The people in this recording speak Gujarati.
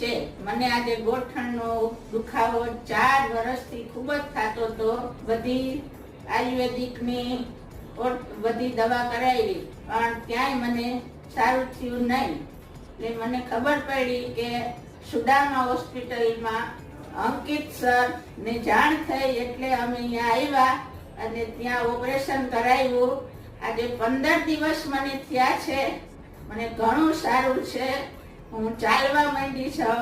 છે. મને આજે ગોઠણનો દુખાવો 4 વર્ષથી ખૂબ જ થતો હતો. બધી આયુર્વેદિકની બધી દવા કરાવી પણ ક્યાંય મને સારું થયું નહીં. એટલે મને ખબર પડી કે સુદામા હોસ્પિટલમાં અંકિત સર ને જાણ થઈ એટલે અમે અહીંયા આવ્યા અને ત્યાં ઓપરેશન કરાવ્યું. આજે 15 દિવસ મને થયા છે. મને ઘણું સારું છે. હું ચાલવા માંડી છું.